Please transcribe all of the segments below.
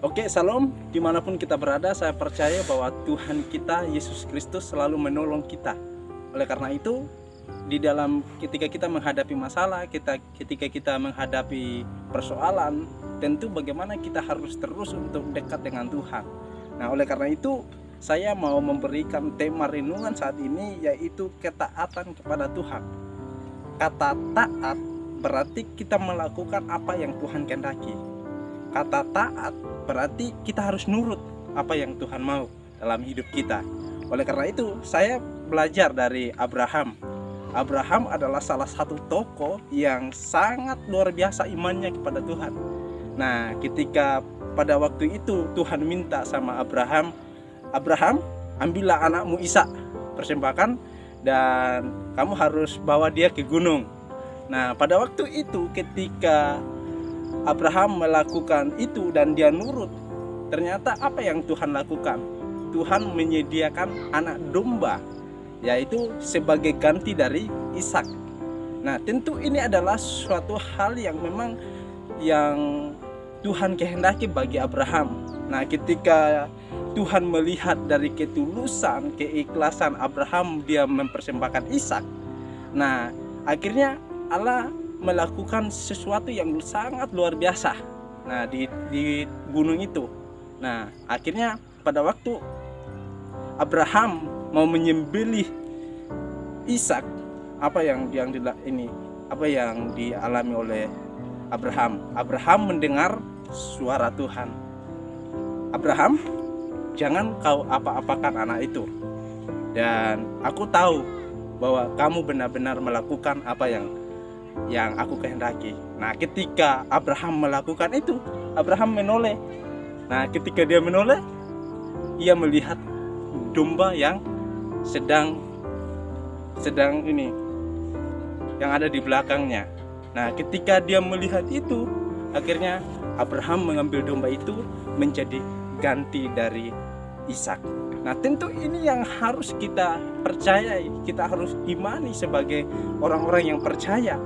Oke, salam. Dimanapun kita berada, saya percaya bahwa Tuhan kita, Yesus Kristus, selalu menolong kita. Oleh karena itu, di dalam ketika kita menghadapi masalah, ketika kita menghadapi persoalan, tentu bagaimana kita harus terus untuk dekat dengan Tuhan. Nah, oleh karena itu, saya mau memberikan tema renungan saat ini, yaitu ketaatan kepada Tuhan. Kata taat berarti kita melakukan apa yang Tuhan kehendaki. Kata taat berarti kita harus nurut apa yang Tuhan mau dalam hidup kita. Oleh karena itu, saya belajar dari Abraham. Abraham adalah salah satu tokoh yang sangat luar biasa imannya kepada Tuhan. Nah, ketika pada waktu itu Tuhan minta sama Abraham, ambillah anakmu Ishak, persembahkan, dan kamu harus bawa dia ke gunung. Nah, pada waktu itu ketika Abraham melakukan itu dan dia nurut, ternyata apa yang Tuhan lakukan? Tuhan menyediakan anak domba, yaitu sebagai ganti dari Ishak. Nah, tentu ini adalah suatu hal yang memang yang Tuhan kehendaki bagi Abraham. Nah, ketika Tuhan melihat dari ketulusan, keikhlasan Abraham, dia mempersembahkan Ishak. Nah, akhirnya Allah melakukan sesuatu yang sangat luar biasa. Nah, di gunung itu. Nah, akhirnya pada waktu Abraham mau menyembelih Ishak, apa yang dialami oleh Abraham? Abraham mendengar suara Tuhan. Abraham, jangan kau apa-apakan anak itu. Dan aku tahu bahwa kamu benar-benar melakukan apa yang aku kehendaki. Nah, ketika Abraham melakukan itu, Abraham menoleh. Nah, ketika dia menoleh, ia melihat domba yang sedang yang ada di belakangnya. Nah, ketika dia melihat itu, akhirnya Abraham mengambil domba itu menjadi ganti dari Ishak. Nah, tentu ini yang harus kita percayai, kita harus imani sebagai orang-orang yang percaya.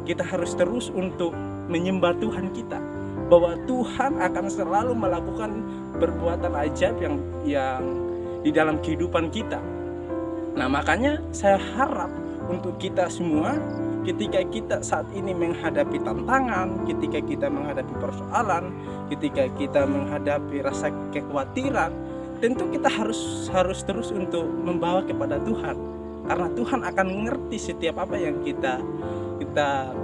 Kita harus terus untuk menyembah Tuhan kita, bahwa Tuhan akan selalu melakukan perbuatan ajaib yang di dalam kehidupan kita. Nah, makanya saya harap untuk kita semua, ketika kita saat ini menghadapi tantangan, ketika kita menghadapi persoalan, ketika kita menghadapi rasa kekhawatiran, tentu kita harus terus untuk membawa kepada Tuhan, karena Tuhan akan mengerti setiap apa yang kita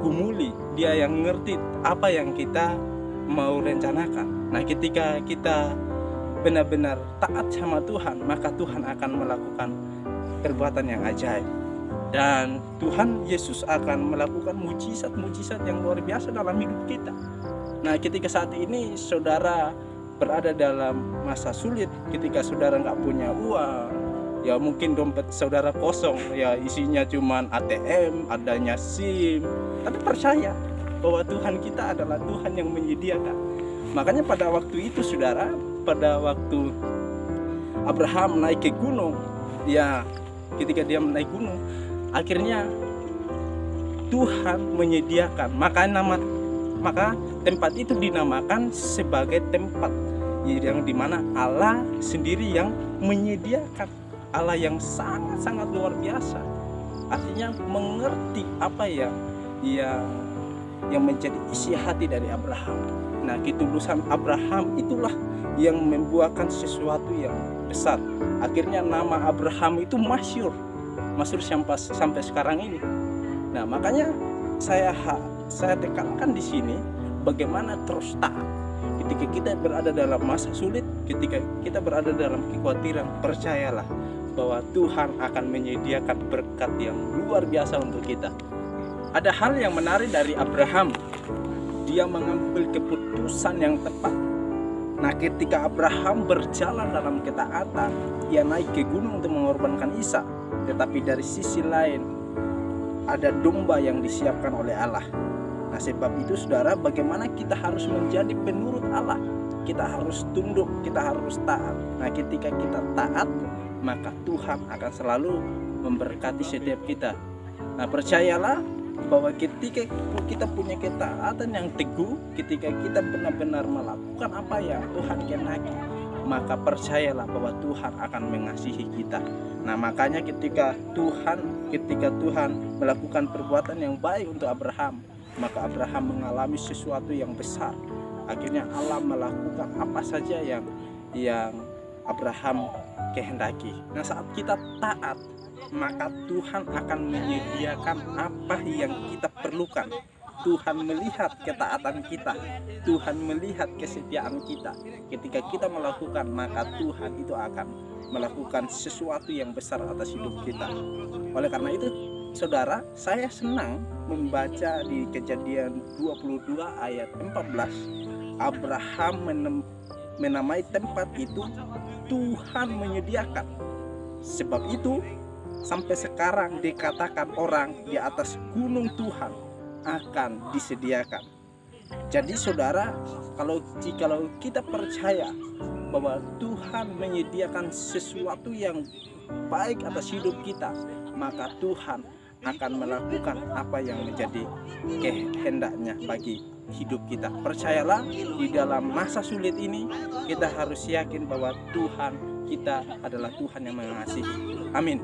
gumuli. Dia yang ngerti apa yang kita mau rencanakan. Nah, ketika kita benar-benar taat sama Tuhan, maka Tuhan akan melakukan perbuatan yang ajaib, dan Tuhan Yesus akan melakukan mujizat-mujizat yang luar biasa dalam hidup kita. Nah, ketika saat ini saudara berada dalam masa sulit, ketika saudara nggak punya uang, ya mungkin dompet saudara kosong, ya isinya cuman ATM, adanya SIM, tapi percaya bahwa Tuhan kita adalah Tuhan yang menyediakan. Makanya pada waktu itu saudara, pada waktu Abraham naik ke gunung, ya ketika dia naik gunung, akhirnya Tuhan menyediakan, maka tempat itu dinamakan sebagai tempat yang dimana Allah sendiri yang menyediakan. Allah yang sangat-sangat luar biasa, artinya mengerti apa yang menjadi isi hati dari Abraham. Nah, ketulusan Abraham itulah yang membuahkan sesuatu yang besar. Akhirnya nama Abraham itu masyhur sampai sekarang ini. Nah, makanya saya tekankan di sini bagaimana terus taat. Ketika kita berada dalam masa sulit, ketika kita berada dalam kekhawatiran, percayalah bahwa Tuhan akan menyediakan berkat yang luar biasa untuk kita. Ada hal yang menarik dari Abraham. Dia mengambil keputusan yang tepat. Nah, ketika Abraham berjalan dalam ketaatan, ia naik ke gunung untuk mengorbankan Ishak. Tetapi dari sisi lain, ada domba yang disiapkan oleh Allah. Nah, sebab itu saudara, bagaimana kita harus menjadi penurut Allah. Kita harus tunduk, kita harus taat. Nah, ketika kita taat, maka Tuhan akan selalu memberkati setiap kita. Nah, percayalah bahwa ketika kita punya ketaatan yang teguh, ketika kita benar-benar melakukan apa yang Tuhan kehendaki, maka percayalah bahwa Tuhan akan mengasihi kita. Nah, makanya ketika Tuhan melakukan perbuatan yang baik untuk Abraham, maka Abraham mengalami sesuatu yang besar. Akhirnya Allah melakukan apa saja yang Abraham kehendaki. Nah, saat kita taat, maka Tuhan akan menyediakan apa yang kita perlukan. Tuhan melihat ketaatan kita, Tuhan melihat kesetiaan kita. Ketika kita melakukan, maka Tuhan itu akan melakukan sesuatu yang besar atas hidup kita. Oleh karena itu, saudara, saya senang membaca di Kejadian 22 ayat 14. Abraham menamai tempat itu Tuhan menyediakan. Sebab itu sampai sekarang dikatakan orang di atas gunung Tuhan akan disediakan. Jadi saudara, jikalau kita percaya bahwa Tuhan menyediakan sesuatu yang baik atas hidup kita, maka Tuhan akan melakukan apa yang menjadi kehendaknya bagi hidup kita. Percayalah, di dalam masa sulit ini kita harus yakin bahwa Tuhan kita adalah Tuhan yang mengasihi. Amin.